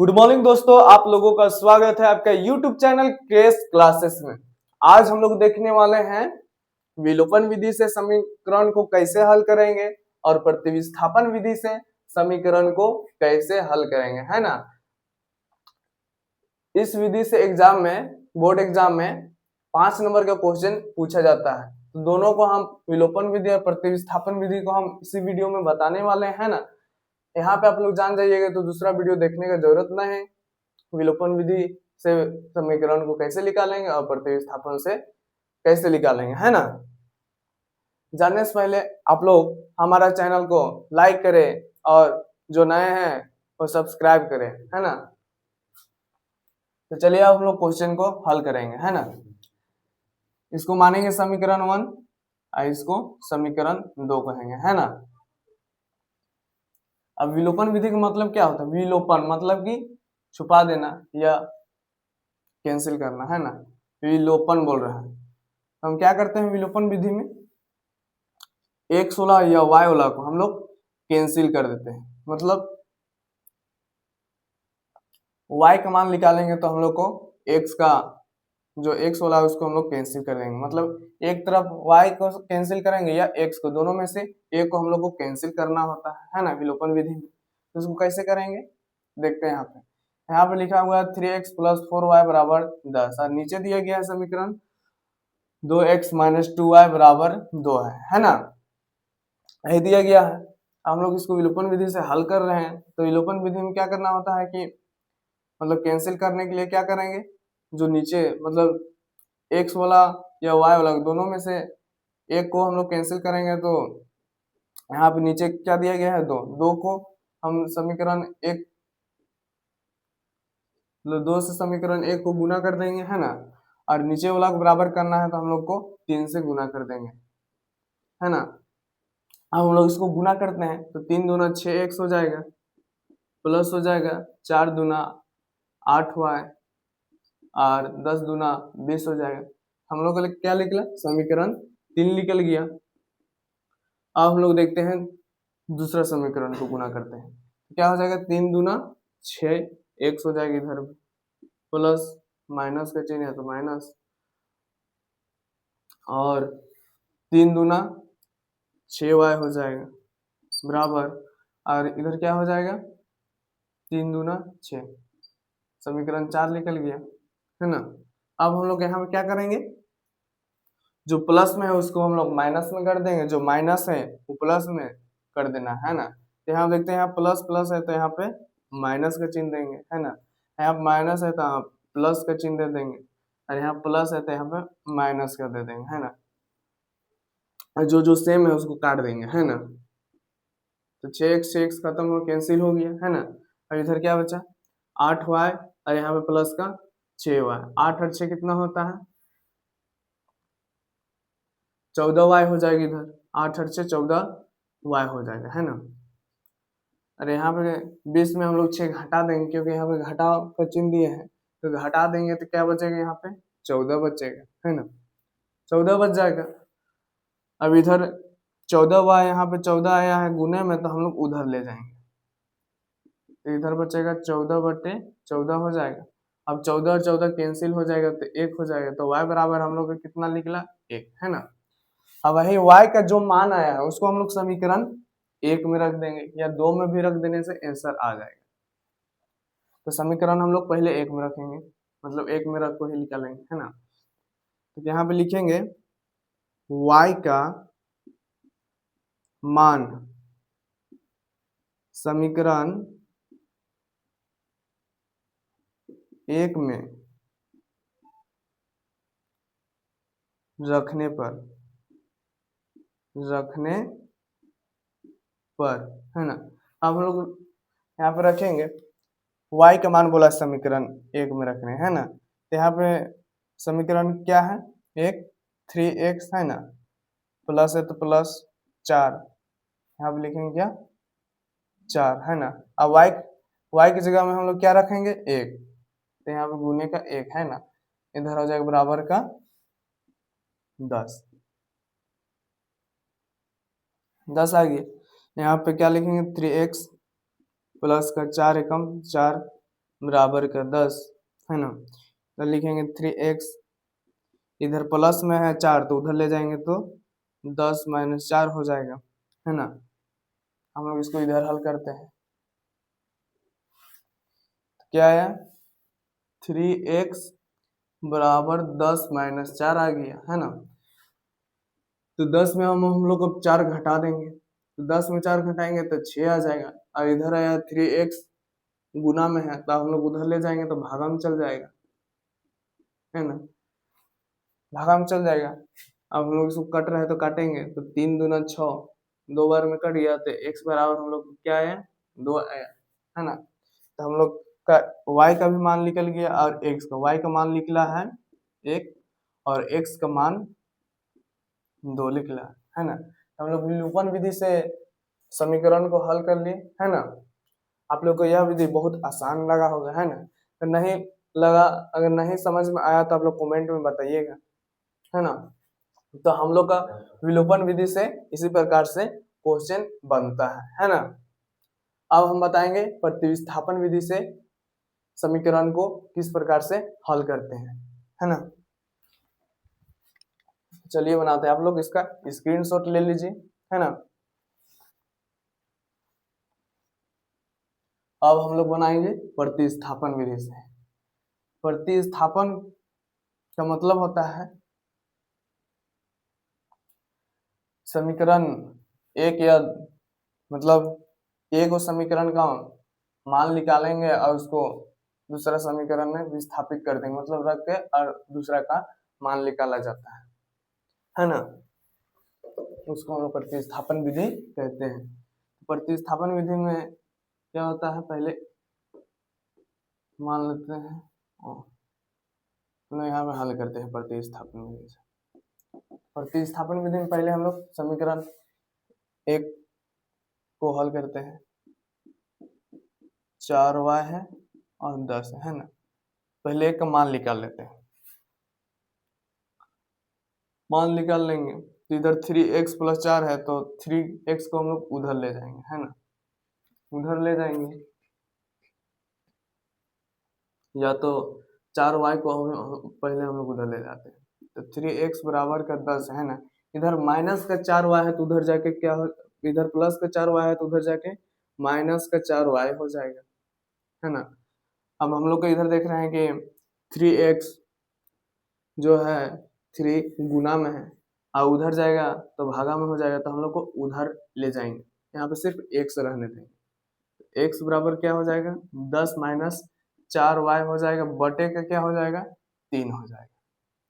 Good morning दोस्तों, आप लोगों का स्वागत है आपका यूट्यूब चैनल क्रेस क्लासेस में। आज हम लोग देखने वाले हैं विलोपन विधि से समीकरण को कैसे हल करेंगे और प्रतिस्थापन विधि से समीकरण को कैसे हल करेंगे, है ना। इस विधि से एग्जाम में, बोर्ड एग्जाम में 5 नंबर का क्वेश्चन पूछा जाता है। तो दोनों को हम, विलोपन विधि और प्रतिस्थापन विधि को हम इसी वीडियो में बताने वाले हैं ना। यहाँ पे आप लोग जान जाइएगा तो दूसरा वीडियो देखने का जरूरत नहीं है। विलोपन विधि से समीकरण को कैसे निकालेंगे और प्रतिस्थापन से कैसे निकालेंगे, है ना। जानने से पहले आप लोग हमारा चैनल को लाइक करें और जो नए हैं वो सब्सक्राइब करें, है ना। तो चलिए अब हम लोग क्वेश्चन को हल करेंगे, है ना। इसको मानेंगे समीकरण 1 और इसको समीकरण 2 कहेंगे, है ना। अब विलोपन विधि का मतलब क्या होता है? विलोपन मतलब कि छुपा देना या कैंसिल करना, है ना। विलोपन बोल रहे हैं। हम क्या करते हैं विलोपन विधि में? एक्स वाला या वाई वाला को हम लोग कैंसिल कर देते हैं। मतलब y का मान निकालेंगे तो हम लोग को x का जो x वाला है उसको हम लोग कैंसिल कर देंगे। मतलब एक तरफ y को कैंसिल करेंगे या x को, दोनों में से एक को हम लोग को कैंसिल करना होता है ना विलोपन विधि में। तो उसको कैसे करेंगे देखते हैं। यहाँ पे लिखा हुआ है 3x + 4y = 10 और नीचे दिया गया है समीकरण 2x - 2y = 2 है ना। यही दिया गया है। हम लोग इसको विलोपन विधि से हल कर रहे हैं। तो विलोपन विधि में क्या करना होता है कि मतलब कैंसिल करने के लिए क्या करेंगे, जो नीचे मतलब x वाला या y वाला दोनों में से एक को हम लोग कैंसिल करेंगे। तो यहाँ पे नीचे क्या दिया गया है? 2। 2 को हम समीकरण 1 मतलब 2 से समीकरण 1 को गुना कर देंगे, है ना। और नीचे वाला को बराबर करना है तो हम लोग को 3 से गुना कर देंगे, है ना। अब हम लोग इसको गुना करते हैं तो 3 दूना 6x हो जाएगा, प्लस हो जाएगा 4 दूना 8y और 10 दूना 20 हो जाएगा। हम लोग का क्या निकला? समीकरण 3 निकल गया। अब हम लोग देखते हैं दूसरा समीकरण को गुना करते हैं। क्या हो जाएगा? 3 दूना 6 x हो जाएगा, इधर प्लस माइनस का चिन्ह है तो माइनस, और 3 दूना 6y हो जाएगा बराबर, और इधर क्या हो जाएगा? 3 दूना 6, समीकरण 4 निकल गया, है ना। अब हम लोग यहाँ पे क्या करेंगे? जो प्लस में है उसको हम लोग माइनस में कर देंगे, जो माइनस है वो प्लस में कर देना, है ना। तो यहाँ देखते हैं, यहाँ प्लस प्लस है तो यहाँ पे माइनस का चिन्ह देंगे, है ना। यहाँ माइनस है तो यहाँ प्लस का चिन्ह दे देंगे, और यहाँ प्लस है तो यहाँ पे माइनस का दे देंगे, है ना। और जो जो सेम है उसको काट देंगे, है ना। तो 6x खत्म हो, कैंसिल हो गया, है ना। और इधर क्या बचा? 8y और यहाँ पे प्लस का 6y। 8 और 6 कितना होता है? 14y हो जाएगी इधर। 8 और 6 14y हो जाएगा, है ना। अरे यहाँ पे 20 में हम लोग 6 घटा देंगे क्योंकि यहाँ पे घटाव का चिन्ह दिए हैं। तो घटा देंगे तो क्या बचेगा? यहाँ पे 14 बचेगा, है ना। 14 बच जाएगा। अब इधर 14y, यहाँ पे 14 आया है गुने में तो हम लोग उधर ले जाएंगे, तो इधर बचेगा 14/14 हो जाएगा। अब 14 और 14 कैंसिल हो जाएगा तो 1 हो जाएगा। तो y बराबर हम लोग का कितना निकला? 1, है ना। अब वही y का जो मान आया है उसको हम लोग समीकरण 1 में रख देंगे या 2 में भी रख देने से आंसर आ जाएगा। तो समीकरण हम लोग पहले 1 में रखेंगे, मतलब 1 में रख को ही निकालेंगे, है ना। तो यहाँ पे लिखेंगे y का मान समीकरण 1 में रखने पर, है ना। अब हम लोग यहाँ पे रखेंगे y का मान, बोला समीकरण 1 में रखने, है ना। तो यहाँ पे समीकरण क्या है? 1 3x, है ना, प्लस है तो प्लस 4, यहाँ पे लिखेंगे क्या? 4, है ना। अब y की जगह में हम लोग क्या रखेंगे? 1, तो यहाँ पे गुने का 1, है ना। इधर हो जाएगा बराबर का 10 आ गया। यहाँ पे क्या लिखेंगे? 3x प्लस का 4 एकम 4 बराबर का 10 है ना। तो लिखेंगे 3x, इधर प्लस में है 4 तो उधर ले जाएंगे तो 10 - 4 हो जाएगा, है ना। हम लोग इसको इधर हल करते हैं, क्या आया 3x बराबर 10 - 4 आ गया, है ना। तो 10 में हम लोग अब 4 घटा देंगे, तो 10 में 4 घटाएंगे तो 6 आ जाएगा, और इधर आया 3x गुना में है तो हम लोग उधर ले जाएंगे तो भागा में चल जाएगा, है ना, भागा में चल जाएगा। अब हम लोग इसको कट रहे हैं तो काटेंगे, तो 3 दूना 6, 2 बार में कट गया तो x बराबर हम लोग क्या आया 2 आया, है ना। तो हम लोग का y का भी मान निकल गया और x का, y का मान निकला है 1 और x का मान 2 निकला है ना। तो हम लोग विलोपन विधि से समीकरण को हल कर लिए, है ना। आप लोग को यह विधि बहुत आसान लगा होगा, है ना। तो नहीं लगा, अगर नहीं समझ में आया तो आप लोग कमेंट में बताइएगा, है ना। तो हम लोग का विलोपन विधि से इसी प्रकार से क्वेश्चन बनता है ना। अब हम बताएंगे प्रतिस्थापन विधि से समीकरण को किस प्रकार से हल करते हैं, है ना। चलिए बनाते हैं, आप लोग इसका स्क्रीनशॉट ले लीजिए, है ना। अब हम लोग बनाएंगे प्रतिस्थापन विधि से। प्रतिस्थापन का मतलब होता है समीकरण एक या मतलब एक समीकरण का मान निकालेंगे और उसको दूसरा समीकरण में विस्थापित कर देंगे, मतलब रख के और दूसरा का मान निकाला जाता है ना। उसको हम लोग प्रतिस्थापन विधि कहते हैं। प्रतिस्थापन विधि में क्या होता है, पहले मान लेते हैं तो यहाँ पे हल करते हैं प्रतिस्थापन विधि से। प्रतिस्थापन विधि में पहले हम लोग समीकरण एक को हल करते हैं, 4y है और 10 है ना। पहले एक का मान निकाल लेते हैं, मान निकाल लेंगे तो इधर 3x + 4 है तो 3x को हम लोग उधर ले जाएंगे, है ना, उधर ले जाएंगे, या तो 4y को पहले हम लोग उधर ले जाते हैं, तो 3x बराबर का 10 है ना। इधर माइनस का 4y है तो उधर जाके क्या हो, इधर प्लस का 4y है तो उधर जाके माइनस का 4y हो जाएगा, है ना। अब हम लोग को इधर देख रहे हैं कि 3x जो है 3 गुना में है और उधर जाएगा तो भागा में हो जाएगा, तो हम लोग को उधर ले जाएंगे, यहाँ पे सिर्फ x रहने देंगे। x बराबर क्या हो जाएगा 10 - 4y हो जाएगा, बटे का क्या हो जाएगा 3 हो जाएगा।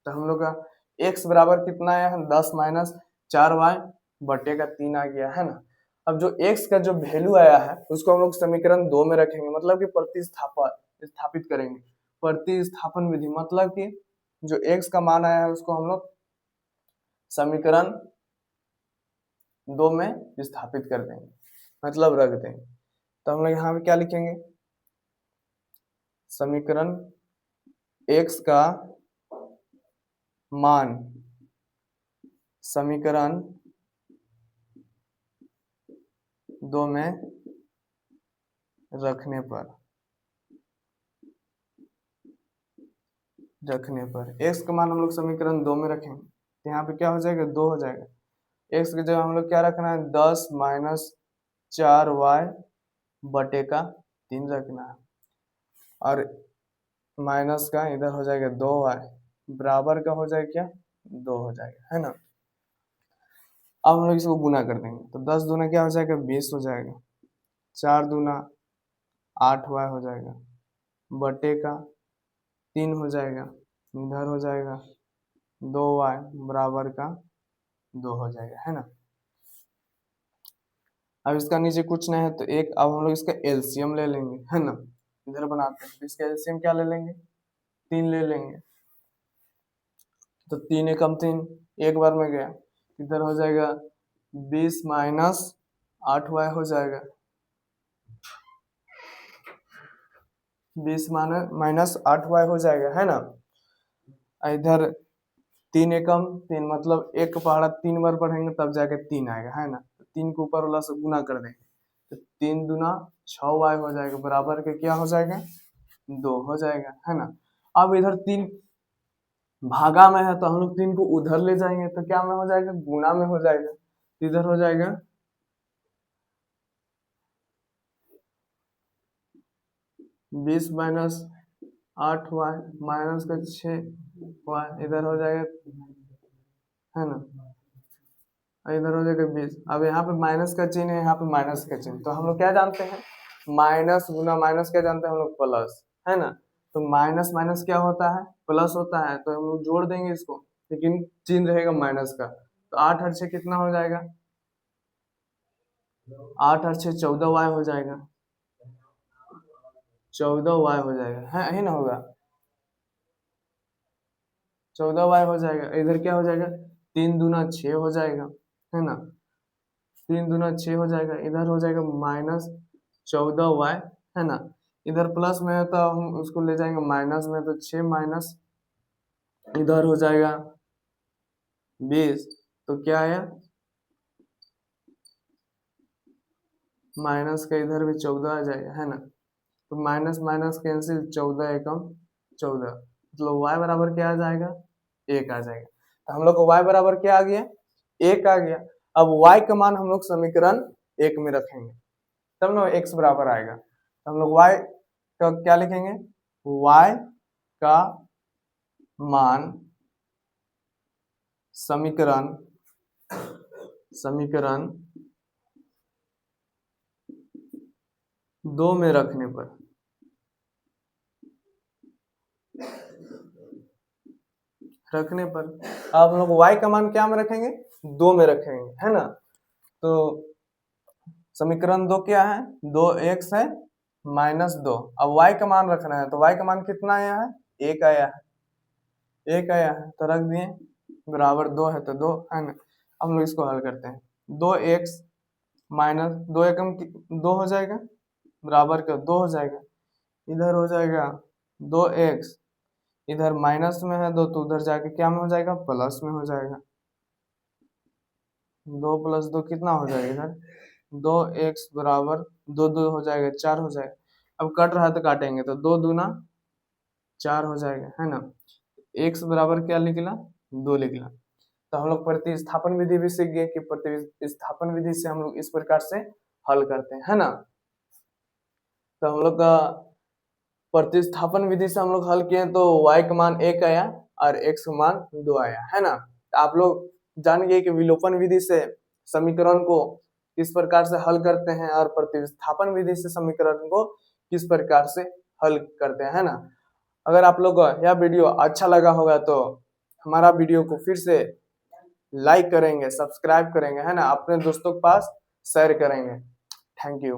तो हम लोग का x बराबर कितना आया है 10 - 4y बटे का 3 आ गया, है ना। अब जो x का जो वैल्यू आया है उसको हम लोग समीकरण 2 में रखेंगे, मतलब कि प्रतिस्थापित करेंगे। प्रतिस्थापन विधि मतलब कि जो x का मान आया है उसको हम लोग समीकरण 2 में विस्थापित कर देंगे, मतलब रख देंगे। तो हम लोग यहाँ पे क्या लिखेंगे, समीकरण x का मान समीकरण 2 में रखने पर x का मान हम लोग समीकरण 2 में रखेंगे तो यहाँ पे क्या हो जाएगा 2 हो जाएगा। x की जगह हम लोग क्या रखना है 10 - 4y बटे का 3 रखना है, और माइनस का इधर हो जाएगा 2y बराबर का हो जाएगा क्या 2 हो जाएगा, है ना। अब हम लोग इसको गुना कर देंगे तो 10 दूना क्या हो जाएगा 20 हो जाएगा, 4 दूना 8y हो जाएगा, बटे का 3 हो जाएगा, इधर हो जाएगा 2y बराबर का 2 हो जाएगा, है ना। अब इसका नीचे कुछ नहीं है तो एक, अब हम लोग इसका एलसीएम ले लेंगे, है ना। इधर बनाते हैं तो इसका एलसीएम क्या ले लेंगे 3 ले लेंगे, तो 3 एकम 3 एक बार में गया, इधर हो जाएगा 20 - 8y हो जाएगा, 20 - 8y हो जाएगा, है ना। इधर 3 एकम 3 मतलब एक पहाड़ा 3 बार पढ़ेंगे तब जाके 3 आएगा, है ना। 3 को ऊपर वाला से गुना कर देंगे तो 3 दूना 6y हो जाएगा, बराबर के क्या हो जाएगा 2 हो जाएगा, है ना। अब इधर 3 भागा में है तो हम लोग 3 को उधर ले जाएंगे तो क्या में हो जाएगा, गुणा में हो जाएगा। इधर हो जाएगा 20 माइनस 8y माइनस का 6y, इधर हो जाएगा, है ना। इधर हो जाएगा 20। अब यहाँ पे माइनस का चिन्ह है, यहाँ पे माइनस का चिन्ह, तो हम लोग क्या जानते हैं, माइनस गुना माइनस क्या जानते हैं हम लोग, प्लस, है ना। तो माइनस माइनस क्या होता है, प्लस होता है, तो हम लोग जोड़ देंगे इसको, लेकिन चिन्ह रहेगा माइनस का। तो 8 और 6 कितना हो जाएगा, 8 और 6 14y हो जाएगा, 14y हो जाएगा, है ना, होगा 14y हो जाएगा। इधर क्या हो जाएगा, 3 दूना 6 हो जाएगा, है ना, 3 दूना 6 हो जाएगा। इधर हो जाएगा माइनस 14y, है ना। इधर प्लस में है तो हम उसको ले जाएंगे माइनस में, तो 6 माइनस इधर हो जाएगा 20, तो क्या आया, माइनस का इधर भी 14 आ जाएगा, है ना। तो माइनस माइनस कैंसिल, 14 एकम 14, मतलब y बराबर क्या आ जाएगा, 1 आ जाएगा। तो हम लोग को y बराबर क्या आ गया, 1 आ गया। अब y का मान हम लोग समीकरण 1 में रखेंगे, तब ना x बराबर आएगा। तो हम लोग y का क्या लिखेंगे, y का मान समीकरण समीकरण 2 में रखने पर, अब हम लोग y का मान क्या में रखेंगे, 2 में रखेंगे, है ना। तो समीकरण 2 क्या है, 2x है माइनस 2। अब y का मान रखना है, तो y का मान कितना आया है, 1 आया है, 1 आया है, तो रख दिए, बराबर 2 है तो 2, है ना। अब हम लोग इसको हल करते हैं, 2x माइनस 2 एकम 2 हो जाएगा, बराबर का 2 हो जाएगा। इधर हो जाएगा 2x, इधर माइनस में है 2, तो उधर जाके क्या में हो जाएगा, प्लस में हो जाएगा। 2 प्लस 2 कितना हो जाएगा, इधर 2x बराबर 2 2 हो जाएगा, 4 हो जाएगा। अब कट रहा है तो काटेंगे, तो 2 दूना 4 हो जाएगा, है ना। x बराबर क्या निकला, 2 निकला। तो हम लोग प्रतिस्थापन विधि भी सीख गए कि प्रतिस्थापन विधि से हम लोग इस प्रकार से हल करते हैं, है ना। तो हम लोग का प्रतिस्थापन विधि से हम लोग हल किए तो y का मान 1 आया और x का मान 2 आया, है ना। तो आप लोग जान गए कि विलोपन विधि से समीकरण को किस प्रकार से हल करते हैं और प्रतिस्थापन विधि से समीकरण को किस प्रकार से हल करते हैं, है ना। अगर आप लोग को यह वीडियो अच्छा लगा होगा तो हमारा वीडियो को फिर से लाइक करेंगे, सब्सक्राइब करेंगे, है ना, अपने दोस्तों के पास शेयर करेंगे। Thank you.